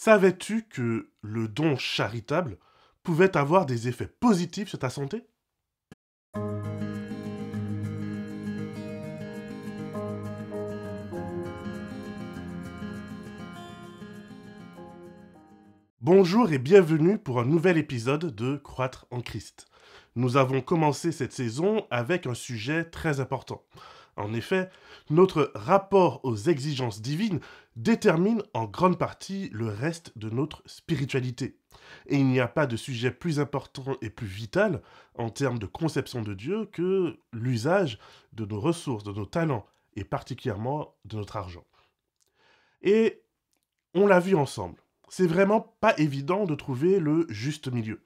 Savais-tu que le don charitable pouvait avoir des effets positifs sur ta santé? Bonjour et bienvenue pour un nouvel épisode de Croître en Christ. Nous avons commencé cette saison avec un sujet très important. En effet, notre rapport aux exigences divines détermine en grande partie le reste de notre spiritualité. Et il n'y a pas de sujet plus important et plus vital en termes de conception de Dieu que l'usage de nos ressources, de nos talents et particulièrement de notre argent. Et on l'a vu ensemble. C'est vraiment pas évident de trouver le juste milieu.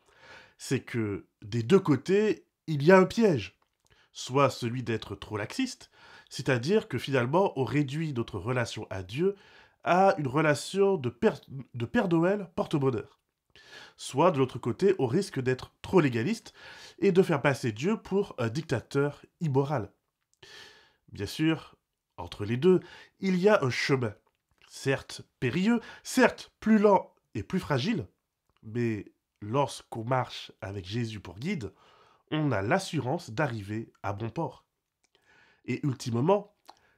C'est que des deux côtés, il y a un piège. Soit celui d'être trop laxiste, c'est-à-dire que finalement on réduit notre relation à Dieu à une relation de Père Noël porte-bonheur. Soit de l'autre côté, on risque d'être trop légaliste et de faire passer Dieu pour un dictateur immoral. Bien sûr, entre les deux, il y a un chemin. Certes périlleux, certes plus lent et plus fragile, mais lorsqu'on marche avec Jésus pour guide, on a l'assurance d'arriver à bon port. Et ultimement,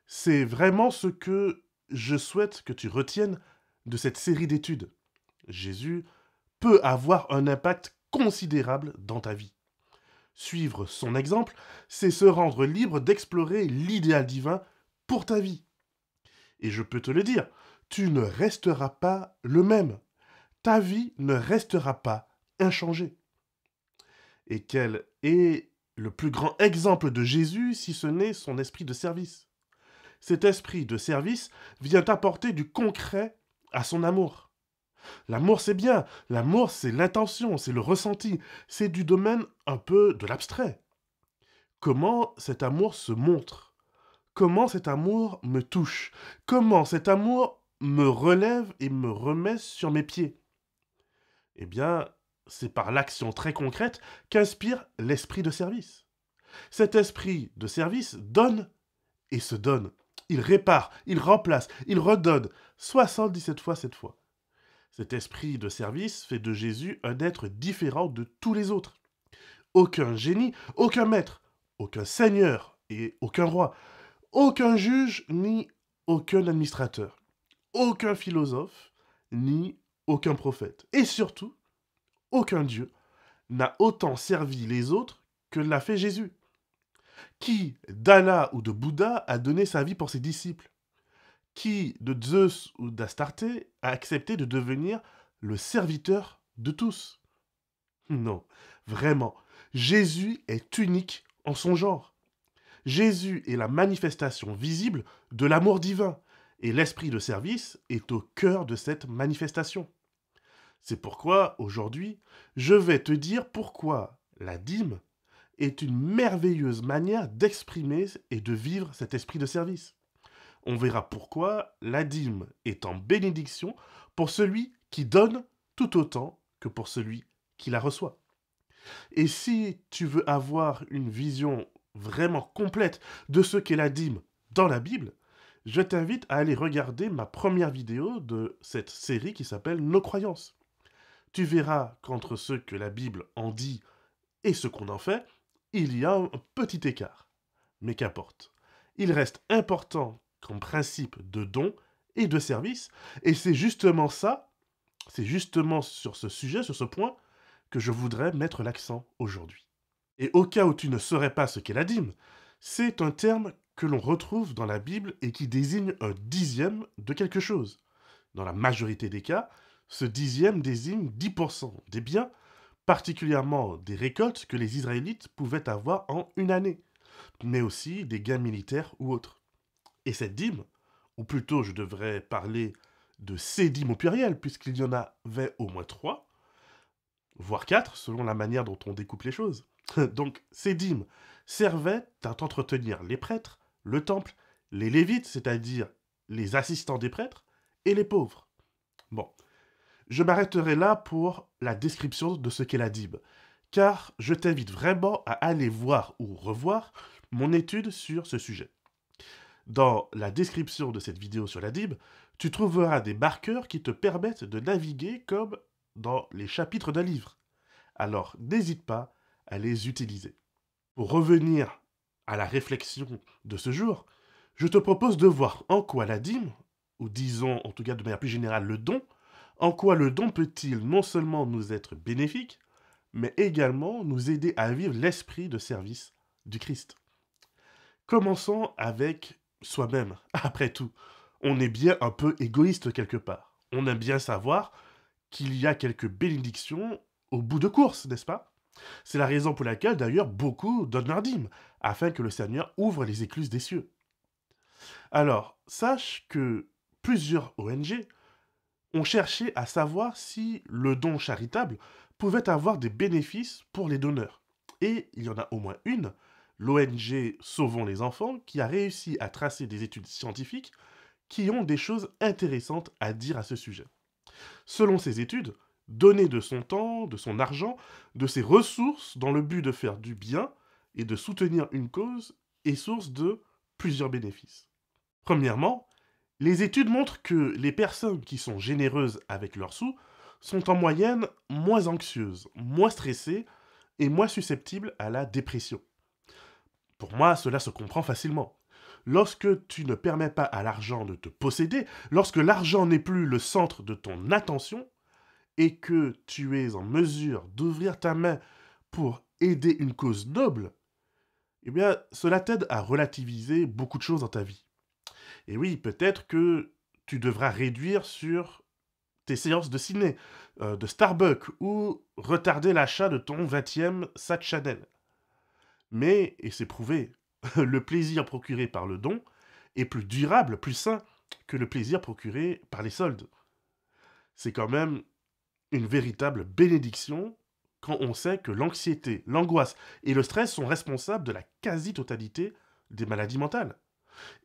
c'est vraiment ce que je souhaite que tu retiennes de cette série d'études. Jésus peut avoir un impact considérable dans ta vie. Suivre son exemple, c'est se rendre libre d'explorer l'idéal divin pour ta vie. Et je peux te le dire, tu ne resteras pas le même. Ta vie ne restera pas inchangée. Et quel est le plus grand exemple de Jésus si ce n'est son esprit de service? Cet esprit de service vient apporter du concret à son amour. L'amour, c'est bien. L'amour, c'est l'intention, c'est le ressenti. C'est du domaine un peu de l'abstrait. Comment cet amour se montre? Comment cet amour me touche? Comment cet amour me relève et me remet sur mes pieds? Eh bien, c'est par l'action très concrète qu'inspire l'esprit de service. Cet esprit de service donne et se donne. Il répare, il remplace, il redonne 77 fois cette fois. Cet esprit de service fait de Jésus un être différent de tous les autres. Aucun génie, aucun maître, aucun seigneur et aucun roi, aucun juge ni aucun administrateur, aucun philosophe ni aucun prophète. Et surtout, aucun Dieu n'a autant servi les autres que l'a fait Jésus. Qui d'Allah ou de Bouddha a donné sa vie pour ses disciples? Qui de Zeus ou d'Astarté a accepté de devenir le serviteur de tous? Non, vraiment, Jésus est unique en son genre. Jésus est la manifestation visible de l'amour divin, et l'esprit de service est au cœur de cette manifestation. C'est pourquoi, aujourd'hui, je vais te dire pourquoi la dîme est une merveilleuse manière d'exprimer et de vivre cet esprit de service. On verra pourquoi la dîme est en bénédiction pour celui qui donne tout autant que pour celui qui la reçoit. Et si tu veux avoir une vision vraiment complète de ce qu'est la dîme dans la Bible, je t'invite à aller regarder ma première vidéo de cette série qui s'appelle Nos croyances. Tu verras qu'entre ce que la Bible en dit et ce qu'on en fait, il y a un petit écart. Mais qu'importe. Il reste important comme principe de don et de service, et c'est justement ça, c'est justement sur ce sujet, sur ce point, que je voudrais mettre l'accent aujourd'hui. Et au cas où tu ne saurais pas ce qu'est la dîme, c'est un terme que l'on retrouve dans la Bible et qui désigne un dixième de quelque chose. Dans la majorité des cas, ce dixième désigne 10% des biens, particulièrement des récoltes que les Israélites pouvaient avoir en une année, mais aussi des gains militaires ou autres. Et cette dîme, ou plutôt je devrais parler de ces dîmes au pluriel, puisqu'il y en avait au moins 3, voire 4, selon la manière dont on découpe les choses. Donc ces dîmes servaient à entretenir les prêtres, le temple, les lévites, c'est-à-dire les assistants des prêtres, et les pauvres. Bon, je m'arrêterai là pour la description de ce qu'est la dîme, car je t'invite vraiment à aller voir ou revoir mon étude sur ce sujet. Dans la description de cette vidéo sur la dîme, Tu trouveras des marqueurs qui te permettent de naviguer comme dans les chapitres d'un livre. Alors, n'hésite pas à les utiliser. Pour revenir à la réflexion de ce jour, je te propose de voir en quoi la dîme, ou disons en tout cas de manière plus générale le don, en quoi le don peut-il non seulement nous être bénéfique, mais également nous aider à vivre l'esprit de service du Christ. Commençons avec soi-même. Après tout, on est bien un peu égoïste quelque part. On aime bien savoir qu'il y a quelques bénédictions au bout de course, n'est-ce pas? C'est la raison pour laquelle d'ailleurs beaucoup donnent leur dîme, afin que le Seigneur ouvre les écluses des cieux. Alors, sache que plusieurs ONG ont cherché à savoir si le don charitable pouvait avoir des bénéfices pour les donneurs. Et il y en a au moins une, l'ONG Sauvons les enfants, qui a réussi à tracer des études scientifiques qui ont des choses intéressantes à dire à ce sujet. Selon ces études, donner de son temps, de son argent, de ses ressources dans le but de faire du bien et de soutenir une cause est source de plusieurs bénéfices. Premièrement, les études montrent que les personnes qui sont généreuses avec leurs sous sont en moyenne moins anxieuses, moins stressées et moins susceptibles à la dépression. Pour moi, cela se comprend facilement. Lorsque tu ne permets pas à l'argent de te posséder, lorsque l'argent n'est plus le centre de ton attention, et que tu es en mesure d'ouvrir ta main pour aider une cause noble, eh bien, cela t'aide à relativiser beaucoup de choses dans ta vie. Et oui, peut-être que tu devras réduire sur tes séances de ciné, de Starbucks, ou retarder l'achat de ton 20e sac Chanel. Mais, et c'est prouvé, le plaisir procuré par le don est plus durable, plus sain que le plaisir procuré par les soldes. C'est quand même une véritable bénédiction quand on sait que l'anxiété, l'angoisse et le stress sont responsables de la quasi-totalité des maladies mentales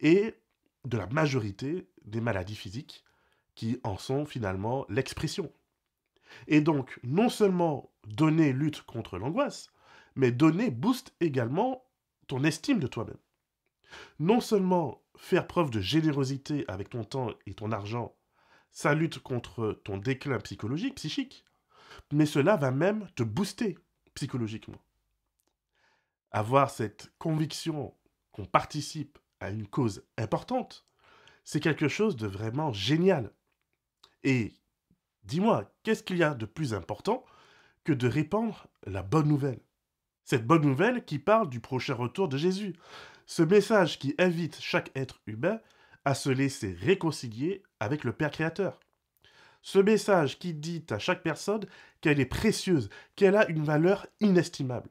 et de la majorité des maladies physiques qui en sont finalement l'expression. Et donc, non seulement donner lutte contre l'angoisse, mais donner booste également ton estime de toi-même. Non seulement faire preuve de générosité avec ton temps et ton argent, ça lutte contre ton déclin psychologique, psychique, mais cela va même te booster psychologiquement. Avoir cette conviction qu'on participe à une cause importante, c'est quelque chose de vraiment génial. Et dis-moi, qu'est-ce qu'il y a de plus important que de répandre la bonne nouvelle? Cette bonne nouvelle qui parle du prochain retour de Jésus. Ce message qui invite chaque être humain à se laisser réconcilier avec le Père Créateur. Ce message qui dit à chaque personne qu'elle est précieuse, qu'elle a une valeur inestimable.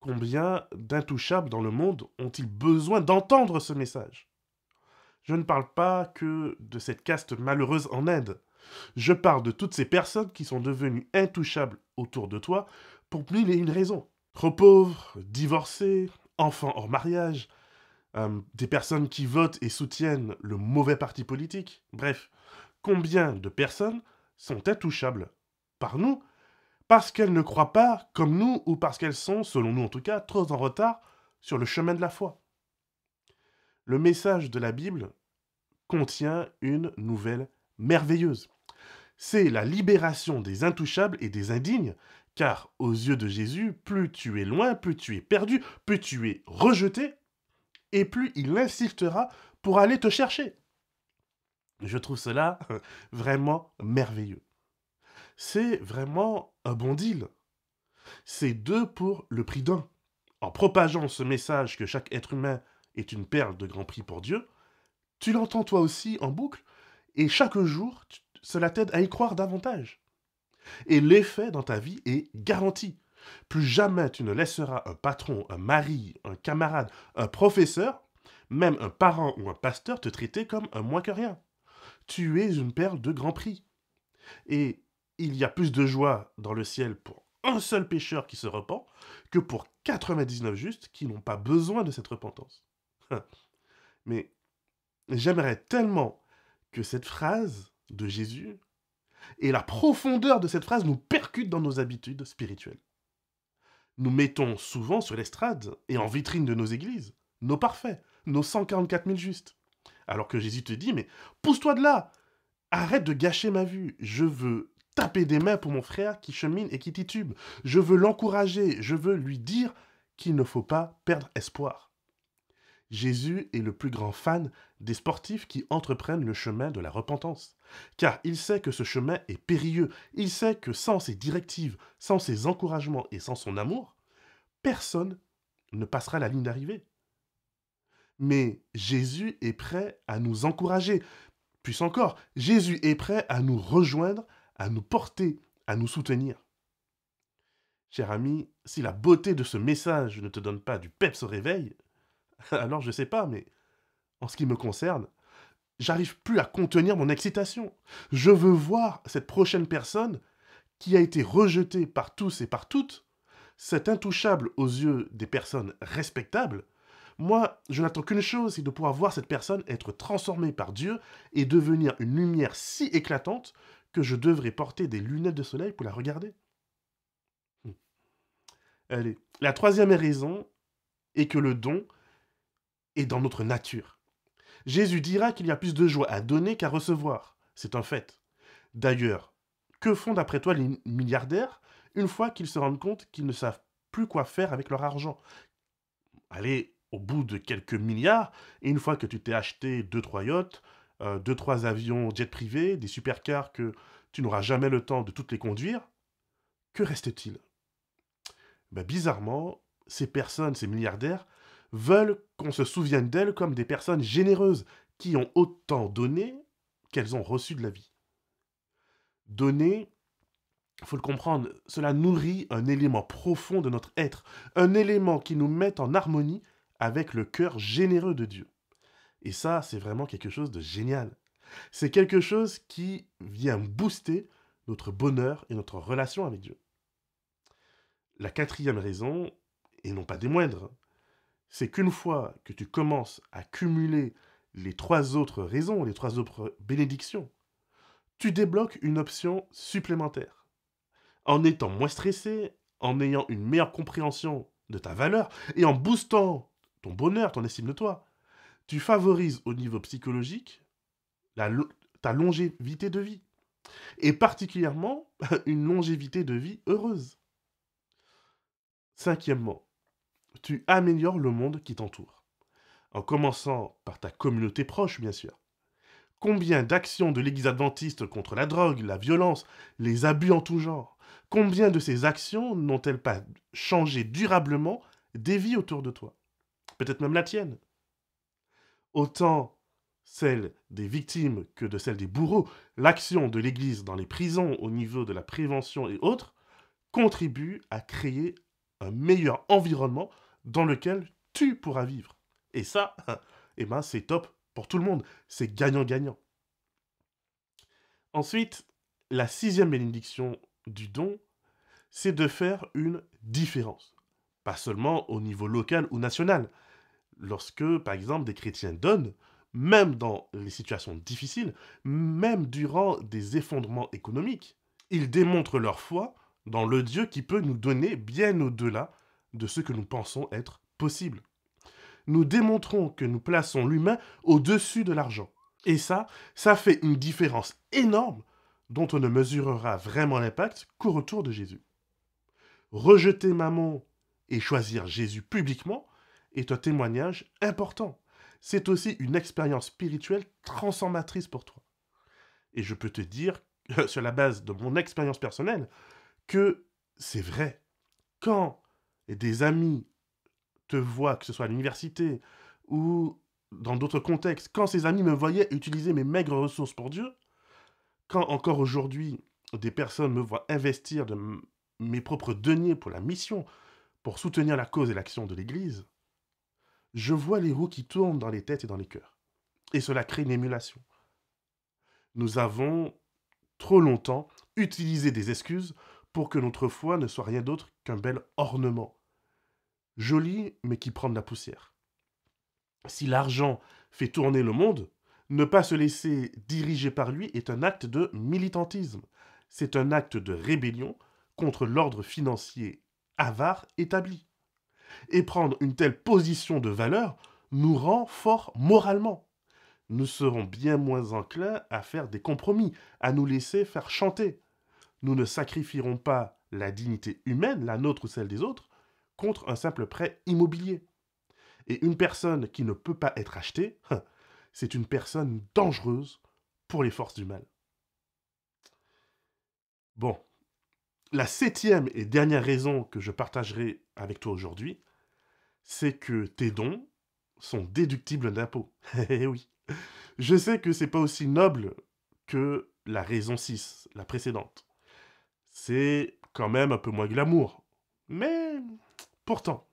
Combien d'intouchables dans le monde ont-ils besoin d'entendre ce message? Je ne parle pas que de cette caste malheureuse en Inde. Je parle de toutes ces personnes qui sont devenues intouchables autour de toi pour mille et une raisons. Trop pauvres, divorcés, enfants hors mariage, des personnes qui votent et soutiennent le mauvais parti politique. Bref, combien de personnes sont intouchables par nous parce qu'elles ne croient pas comme nous ou parce qu'elles sont, selon nous en tout cas, trop en retard sur le chemin de la foi. Le message de la Bible contient une nouvelle merveilleuse. C'est la libération des intouchables et des indignes, car aux yeux de Jésus, plus tu es loin, plus tu es perdu, plus tu es rejeté, et plus il insistera pour aller te chercher. Je trouve cela vraiment merveilleux. C'est vraiment un bon deal. C'est deux pour le prix d'un. En propageant ce message que chaque être humain est une perle de grand prix pour Dieu, tu l'entends toi aussi en boucle, et chaque jour, cela t'aide à y croire davantage. Et l'effet dans ta vie est garanti. Plus jamais tu ne laisseras un patron, un mari, un camarade, un professeur, même un parent ou un pasteur te traiter comme un moins que rien. Tu es une perle de grand prix. Et il y a plus de joie dans le ciel pour un seul pécheur qui se repent que pour 99 justes qui n'ont pas besoin de cette repentance. Mais j'aimerais tellement que cette phrase de Jésus et la profondeur de cette phrase nous percute dans nos habitudes spirituelles. Nous mettons souvent sur l'estrade et en vitrine de nos églises nos parfaits, nos 144 000 justes. Alors que Jésus te dit, mais pousse-toi de là, arrête de gâcher ma vue, je veux taper des mains pour mon frère qui chemine et qui titube, je veux l'encourager, je veux lui dire qu'il ne faut pas perdre espoir. Jésus est le plus grand fan des sportifs qui entreprennent le chemin de la repentance, car il sait que ce chemin est périlleux, il sait que sans ses directives, sans ses encouragements et sans son amour, personne ne passera la ligne d'arrivée. Mais Jésus est prêt à nous encourager. Plus encore, Jésus est prêt à nous rejoindre, à nous porter, à nous soutenir. Cher ami, si la beauté de ce message ne te donne pas du peps au réveil, alors je sais pas, mais en ce qui me concerne, j'arrive plus à contenir mon excitation. Je veux voir cette prochaine personne qui a été rejetée par tous et par toutes, cet intouchable aux yeux des personnes respectables. Moi, je n'attends qu'une chose, c'est de pouvoir voir cette personne être transformée par Dieu et devenir une lumière si éclatante que je devrais porter des lunettes de soleil pour la regarder. Allez, la troisième raison est que le don est dans notre nature. Jésus dira qu'il y a plus de joie à donner qu'à recevoir. C'est un fait. D'ailleurs, que font d'après toi les milliardaires une fois qu'ils se rendent compte qu'ils ne savent plus quoi faire avec leur argent? Allez, au bout de quelques milliards, et une fois que tu t'es acheté 2-3 yachts, 2-3 avions jet privés, des supercars que tu n'auras jamais le temps de toutes les conduire, que reste-t-il? Bizarrement, ces personnes, ces milliardaires, veulent qu'on se souvienne d'elles comme des personnes généreuses qui ont autant donné qu'elles ont reçu de la vie. Donner, il faut le comprendre, cela nourrit un élément profond de notre être, un élément qui nous met en harmonie avec le cœur généreux de Dieu. Et ça, c'est vraiment quelque chose de génial. C'est quelque chose qui vient booster notre bonheur et notre relation avec Dieu. La quatrième raison, et non pas des moindres, c'est qu'une fois que tu commences à cumuler les 3 autres raisons, les 3 autres bénédictions, tu débloques une option supplémentaire. En étant moins stressé, en ayant une meilleure compréhension de ta valeur et en boostant ton bonheur, ton estime de toi, tu favorises au niveau psychologique ta longévité de vie. Et particulièrement une longévité de vie heureuse. Cinquièmement, tu améliores le monde qui t'entoure. En commençant par ta communauté proche, bien sûr. Combien d'actions de l'Église adventiste contre la drogue, la violence, les abus en tout genre, combien de ces actions n'ont-elles pas changé durablement des vies autour de toi? Peut-être même la tienne. Autant celle des victimes que de celle des bourreaux, l'action de l'Église dans les prisons au niveau de la prévention et autres contribue à créer un meilleur environnement dans lequel tu pourras vivre. Et ça, c'est top pour tout le monde. C'est gagnant-gagnant. Ensuite, la 6e bénédiction du don, c'est de faire une différence. Pas seulement au niveau local ou national. Lorsque, par exemple, des chrétiens donnent, même dans les situations difficiles, même durant des effondrements économiques, ils démontrent leur foi dans le Dieu qui peut nous donner bien au-delà de ce que nous pensons être possible. Nous démontrons que nous plaçons l'humain au-dessus de l'argent. Et ça fait une différence énorme dont on ne mesurera vraiment l'impact qu'au retour de Jésus. Rejeter Mammon et choisir Jésus publiquement est un témoignage important. C'est aussi une expérience spirituelle transformatrice pour toi. Et je peux te dire, sur la base de mon expérience personnelle, que c'est vrai. Quand des amis te voient, que ce soit à l'université ou dans d'autres contextes, quand ces amis me voyaient utiliser mes maigres ressources pour Dieu, quand encore aujourd'hui des personnes me voient investir de mes propres deniers pour la mission, pour soutenir la cause et l'action de l'Église, je vois les roues qui tournent dans les têtes et dans les cœurs. Et cela crée une émulation. Nous avons trop longtemps utilisé des excuses pour que notre foi ne soit rien d'autre qu'un bel ornement. Joli, mais qui prend de la poussière. Si l'argent fait tourner le monde, ne pas se laisser diriger par lui est un acte de militantisme. C'est un acte de rébellion contre l'ordre financier avare établi. Et prendre une telle position de valeur nous rend forts moralement. nous serons bien moins enclins à faire des compromis, à nous laisser faire chanter. Nous ne sacrifierons pas la dignité humaine, la nôtre ou celle des autres, contre un simple prêt immobilier. Et une personne qui ne peut pas être achetée, c'est une personne dangereuse pour les forces du mal. Bon, la septième et dernière raison que je partagerai avec toi aujourd'hui, c'est que tes dons sont déductibles d'impôts. Eh oui. Je sais que c'est pas aussi noble que la raison 6, la précédente. C'est quand même un peu moins glamour. Mais pourtant,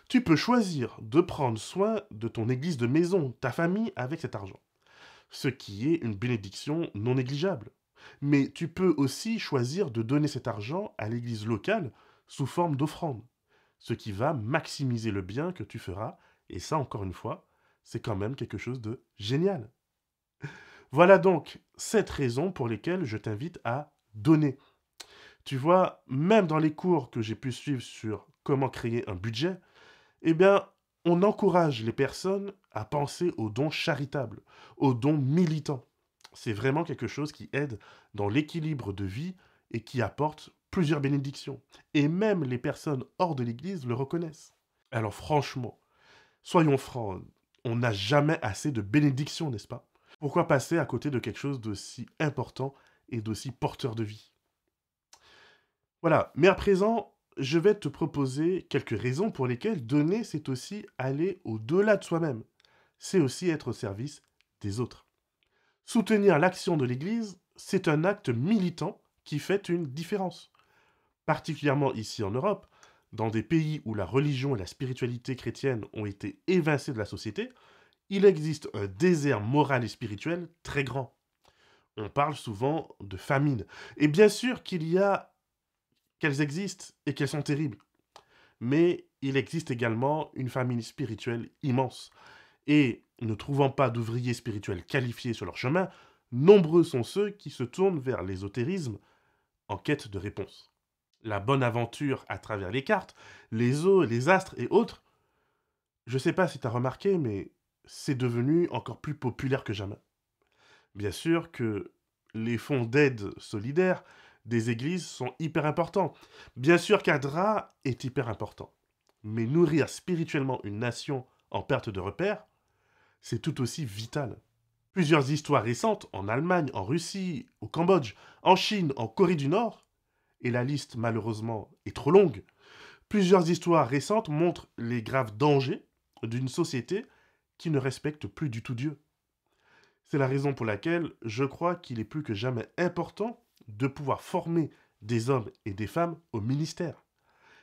tu peux choisir de prendre soin de ton église de maison, ta famille, avec cet argent. Ce qui est une bénédiction non négligeable. Mais tu peux aussi choisir de donner cet argent à l'église locale sous forme d'offrande, ce qui va maximiser le bien que tu feras, et ça encore une fois, c'est quand même quelque chose de génial. Voilà donc 7 raisons pour lesquelles je t'invite à donner. Tu vois, même dans les cours que j'ai pu suivre sur comment créer un budget, eh bien, on encourage les personnes à penser aux dons charitables, aux dons militants. C'est vraiment quelque chose qui aide dans l'équilibre de vie et qui apporte plusieurs bénédictions. Et même les personnes hors de l'Église le reconnaissent. Alors franchement, soyons francs, on n'a jamais assez de bénédictions, n'est-ce pas? Pourquoi passer à côté de quelque chose d'aussi important et d'aussi porteur de vie? Voilà, mais à présent, je vais te proposer quelques raisons pour lesquelles donner, c'est aussi aller au-delà de soi-même. C'est aussi être au service des autres. Soutenir l'action de l'Église, c'est un acte militant qui fait une différence. Particulièrement ici en Europe, dans des pays où la religion et la spiritualité chrétienne ont été évincées de la société, il existe un désert moral et spirituel très grand. On parle souvent de famine. Et bien sûr qu'elles existent et qu'elles sont terribles. Mais il existe également une famine spirituelle immense. Et ne trouvant pas d'ouvriers spirituels qualifiés sur leur chemin, nombreux sont ceux qui se tournent vers l'ésotérisme en quête de réponses. La bonne aventure à travers les cartes, les eaux, les astres et autres, je ne sais pas si tu as remarqué, mais c'est devenu encore plus populaire que jamais. Bien sûr que les fonds d'aide solidaire des églises sont hyper importants. Bien sûr qu'Adra est hyper important. Mais nourrir spirituellement une nation en perte de repères, c'est tout aussi vital. Plusieurs histoires récentes en Allemagne, en Russie, au Cambodge, en Chine, en Corée du Nord, et la liste malheureusement est trop longue, plusieurs histoires récentes montrent les graves dangers d'une société qui ne respecte plus du tout Dieu. C'est la raison pour laquelle je crois qu'il est plus que jamais important de pouvoir former des hommes et des femmes au ministère.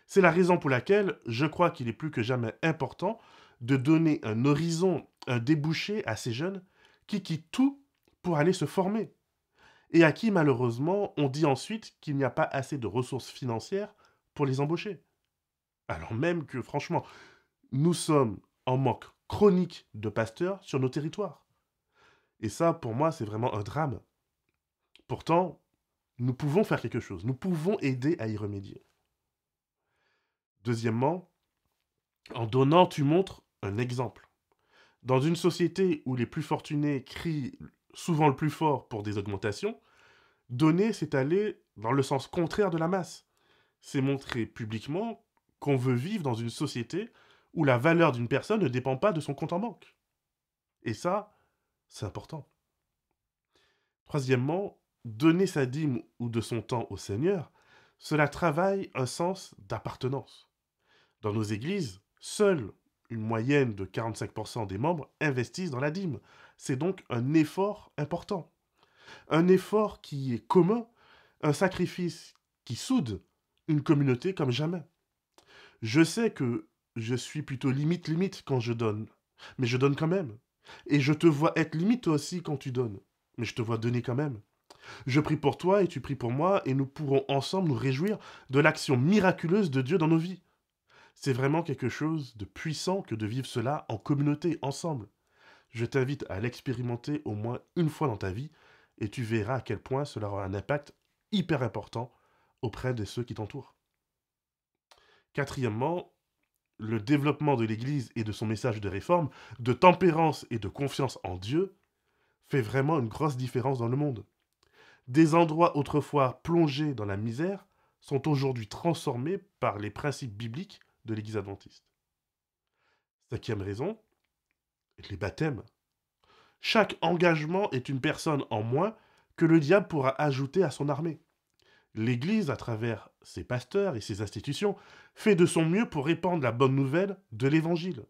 C'est la raison pour laquelle je crois qu'il est plus que jamais important de donner un horizon, un débouché à ces jeunes qui quittent tout pour aller se former et à qui malheureusement on dit ensuite qu'il n'y a pas assez de ressources financières pour les embaucher. Alors même que franchement, nous sommes en manque chronique de pasteurs sur nos territoires. Et ça, pour moi, c'est vraiment un drame. Pourtant, nous pouvons faire quelque chose, nous pouvons aider à y remédier. Deuxièmement, en donnant, tu montres un exemple. Dans une société où les plus fortunés crient souvent le plus fort pour des augmentations, donner, c'est aller dans le sens contraire de la masse. C'est montrer publiquement qu'on veut vivre dans une société où la valeur d'une personne ne dépend pas de son compte en banque. Et ça, c'est important. Troisièmement, donner sa dîme ou de son temps au Seigneur, cela travaille un sens d'appartenance. Dans nos églises, seule une moyenne de 45% des membres investissent dans la dîme. C'est donc un effort important. Un effort qui est commun, un sacrifice qui soude une communauté comme jamais. Je sais que je suis plutôt limite quand je donne, mais je donne quand même. Et je te vois être limite toi aussi quand tu donnes, mais je te vois donner quand même. Je prie pour toi et tu pries pour moi et nous pourrons ensemble nous réjouir de l'action miraculeuse de Dieu dans nos vies. C'est vraiment quelque chose de puissant que de vivre cela en communauté, ensemble. Je t'invite à l'expérimenter au moins une fois dans ta vie et tu verras à quel point cela aura un impact hyper important auprès de ceux qui t'entourent. Quatrièmement, le développement de l'Église et de son message de réforme, de tempérance et de confiance en Dieu fait vraiment une grosse différence dans le monde. Des endroits autrefois plongés dans la misère sont aujourd'hui transformés par les principes bibliques de l'Église adventiste. Cinquième raison, les baptêmes. Chaque engagement est une personne en moins que le diable pourra ajouter à son armée. L'Église, à travers ses pasteurs et ses institutions, fait de son mieux pour répandre la bonne nouvelle de l'Évangile.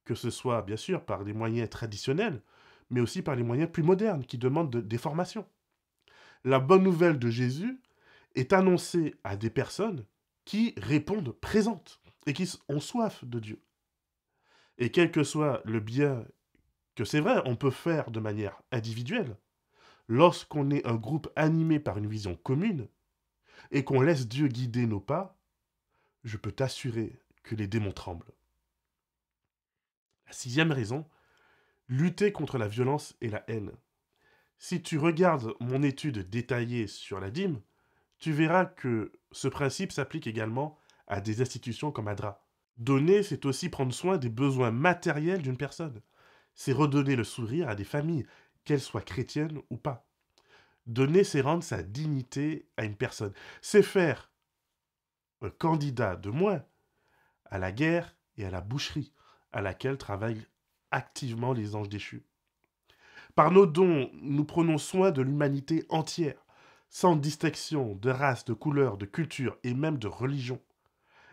Que ce soit, bien sûr, par les moyens traditionnels, mais aussi par les moyens plus modernes qui demandent des formations. La bonne nouvelle de Jésus est annoncée à des personnes qui répondent présentes et qui ont soif de Dieu. Et quel que soit le bien que c'est vrai, on peut faire de manière individuelle, lorsqu'on est un groupe animé par une vision commune et qu'on laisse Dieu guider nos pas, je peux t'assurer que les démons tremblent. La sixième raison, lutter contre la violence et la haine. Si tu regardes mon étude détaillée sur la dîme, tu verras que ce principe s'applique également à des institutions comme ADRA. Donner, c'est aussi prendre soin des besoins matériels d'une personne. C'est redonner le sourire à des familles, qu'elles soient chrétiennes ou pas. Donner, c'est rendre sa dignité à une personne. C'est faire un candidat de moins à la guerre et à la boucherie, à laquelle travaillent activement les anges déchus. Par nos dons, nous prenons soin de l'humanité entière, sans distinction de race, de couleur, de culture et même de religion.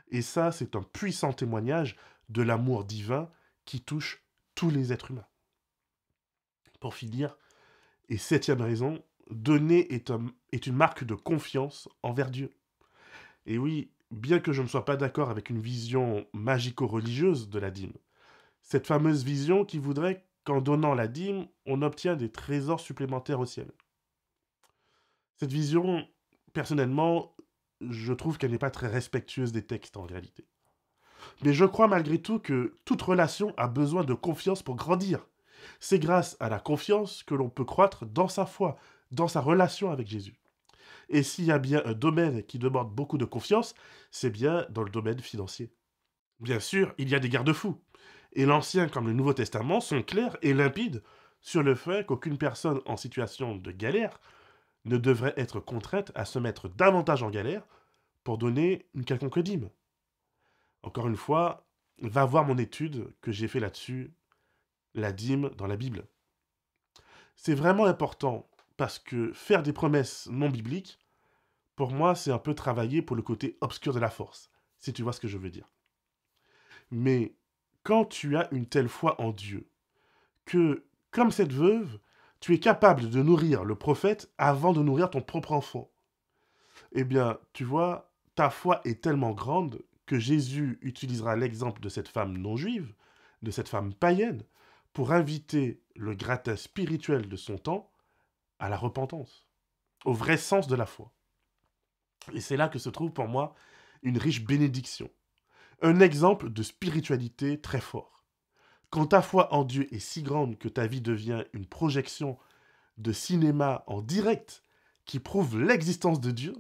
Et ça, c'est un puissant témoignage de l'amour divin qui touche tous les êtres humains. Pour finir, et septième raison, donner est une marque de confiance envers Dieu. Et oui, bien que je ne sois pas d'accord avec une vision magico-religieuse de la dîme, cette fameuse vision qui voudrait qu'en donnant la dîme, on obtient des trésors supplémentaires au ciel. Cette vision, personnellement, je trouve qu'elle n'est pas très respectueuse des textes en réalité. Mais je crois malgré tout que toute relation a besoin de confiance pour grandir. C'est grâce à la confiance que l'on peut croître dans sa foi, dans sa relation avec Jésus. Et s'il y a bien un domaine qui demande beaucoup de confiance, c'est bien dans le domaine financier. Bien sûr, il y a des garde-fous. Et l'Ancien comme le Nouveau Testament sont clairs et limpides sur le fait qu'aucune personne en situation de galère ne devrait être contrainte à se mettre davantage en galère pour donner une quelconque dîme. Encore une fois, va voir mon étude que j'ai fait là-dessus, la dîme dans la Bible. C'est vraiment important parce que faire des promesses non bibliques, pour moi, c'est un peu travailler pour le côté obscur de la force, si tu vois ce que je veux dire. Mais quand tu as une telle foi en Dieu, que, comme cette veuve, tu es capable de nourrir le prophète avant de nourrir ton propre enfant, eh bien, tu vois, ta foi est tellement grande que Jésus utilisera l'exemple de cette femme non juive, de cette femme païenne, pour inviter le gratin spirituel de son temps à la repentance, au vrai sens de la foi. Et c'est là que se trouve pour moi une riche bénédiction, un exemple de spiritualité très fort. Quand ta foi en Dieu est si grande que ta vie devient une projection de cinéma en direct qui prouve l'existence de Dieu,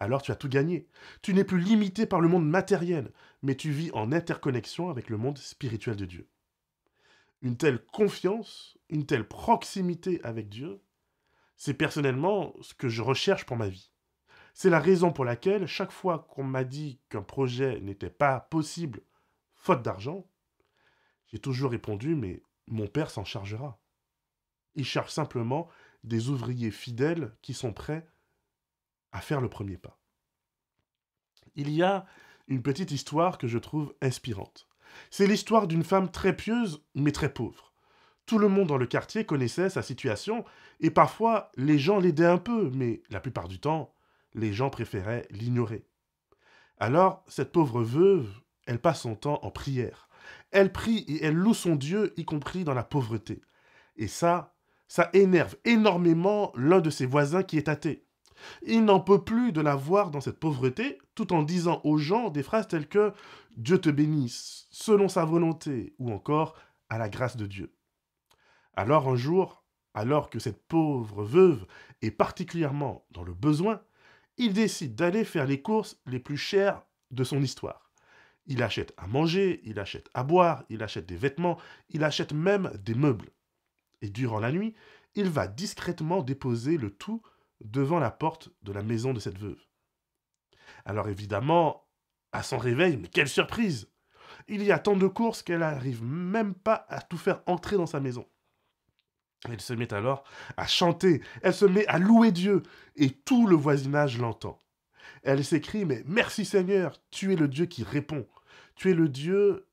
alors tu as tout gagné. Tu n'es plus limité par le monde matériel, mais tu vis en interconnexion avec le monde spirituel de Dieu. Une telle confiance, une telle proximité avec Dieu, c'est personnellement ce que je recherche pour ma vie. C'est la raison pour laquelle, chaque fois qu'on m'a dit qu'un projet n'était pas possible, faute d'argent, j'ai toujours répondu, mais mon père s'en chargera. Il cherche simplement des ouvriers fidèles qui sont prêts à faire le premier pas. Il y a une petite histoire que je trouve inspirante. C'est l'histoire d'une femme très pieuse, mais très pauvre. Tout le monde dans le quartier connaissait sa situation, et parfois les gens l'aidaient un peu, mais la plupart du temps, les gens préféraient l'ignorer. Alors, cette pauvre veuve, elle passe son temps en prière. Elle prie et elle loue son Dieu, y compris dans la pauvreté. Et ça énerve énormément l'un de ses voisins qui est athée. Il n'en peut plus de la voir dans cette pauvreté, tout en disant aux gens des phrases telles que Dieu te bénisse, selon sa volonté, ou encore à la grâce de Dieu. Alors un jour, alors que cette pauvre veuve est particulièrement dans le besoin, il décide d'aller faire les courses les plus chères de son histoire. Il achète à manger, il achète à boire, il achète des vêtements, il achète même des meubles. Et durant la nuit, il va discrètement déposer le tout devant la porte de la maison de cette veuve. Alors évidemment, à son réveil, mais quelle surprise! Il y a tant de courses qu'elle n'arrive même pas à tout faire entrer dans sa maison. Elle se met alors à chanter, elle se met à louer Dieu, et tout le voisinage l'entend. Elle s'écrie, mais merci Seigneur, tu es le Dieu qui répond, tu es le Dieu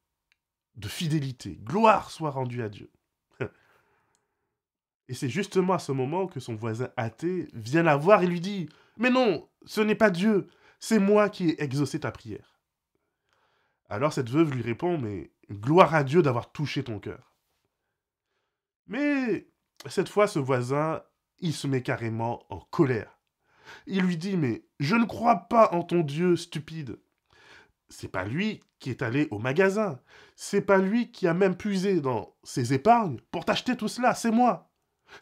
de fidélité, gloire soit rendue à Dieu. Et c'est justement à ce moment que son voisin athée vient la voir et lui dit, mais non, ce n'est pas Dieu, c'est moi qui ai exaucé ta prière. Alors cette veuve lui répond, mais gloire à Dieu d'avoir touché ton cœur. Mais cette fois, ce voisin, il se met carrément en colère. Il lui dit, mais je ne crois pas en ton Dieu stupide. C'est pas lui qui est allé au magasin. C'est pas lui qui a même puisé dans ses épargnes pour t'acheter tout cela. C'est moi.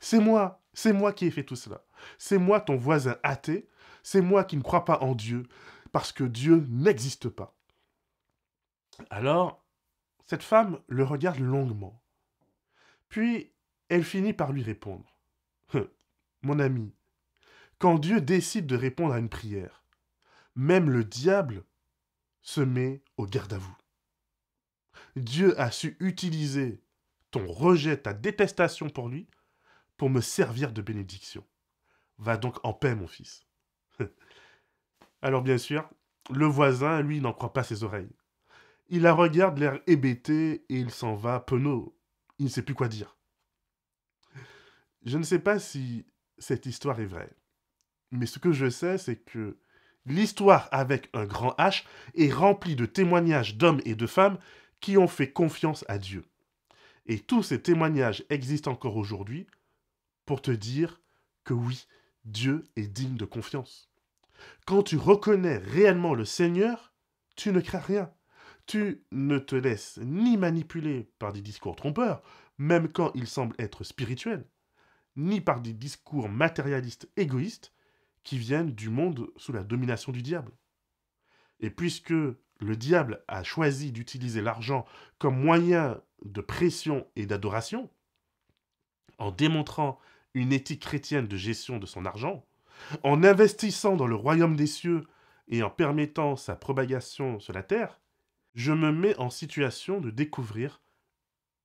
C'est moi qui ai fait tout cela. C'est moi ton voisin athée. C'est moi qui ne crois pas en Dieu parce que Dieu n'existe pas. Alors, cette femme le regarde longuement. Puis, elle finit par lui répondre. Mon ami, quand Dieu décide de répondre à une prière, même le diable se met au garde-à-vous. Dieu a su utiliser ton rejet, ta détestation pour lui, pour me servir de bénédiction. Va donc en paix, mon fils. Alors bien sûr, le voisin, lui, n'en croit pas ses oreilles. Il la regarde l'air hébété et il s'en va penaud. Il ne sait plus quoi dire. Je ne sais pas si cette histoire est vraie, mais ce que je sais, c'est que l'histoire avec un grand H est remplie de témoignages d'hommes et de femmes qui ont fait confiance à Dieu. Et tous ces témoignages existent encore aujourd'hui pour te dire que oui, Dieu est digne de confiance. Quand tu reconnais réellement le Seigneur, tu ne crains rien. Tu ne te laisses ni manipuler par des discours trompeurs, même quand ils semblent être spirituels, ni par des discours matérialistes égoïstes qui viennent du monde sous la domination du diable. Et puisque le diable a choisi d'utiliser l'argent comme moyen de pression et d'adoration, en démontrant une éthique chrétienne de gestion de son argent, en investissant dans le royaume des cieux et en permettant sa propagation sur la terre, je me mets en situation de découvrir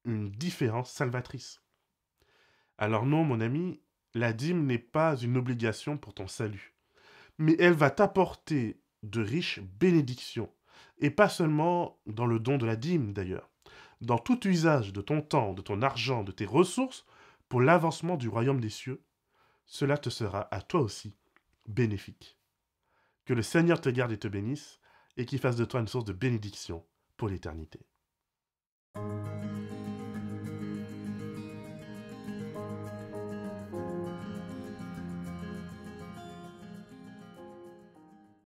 une différence salvatrice. Alors non, mon ami, la dîme n'est pas une obligation pour ton salut, mais elle va t'apporter de riches bénédictions, et pas seulement dans le don de la dîme d'ailleurs, dans tout usage de ton temps, de ton argent, de tes ressources, pour l'avancement du royaume des cieux, cela te sera à toi aussi bénéfique. Que le Seigneur te garde et te bénisse, et qu'il fasse de toi une source de bénédiction pour l'éternité.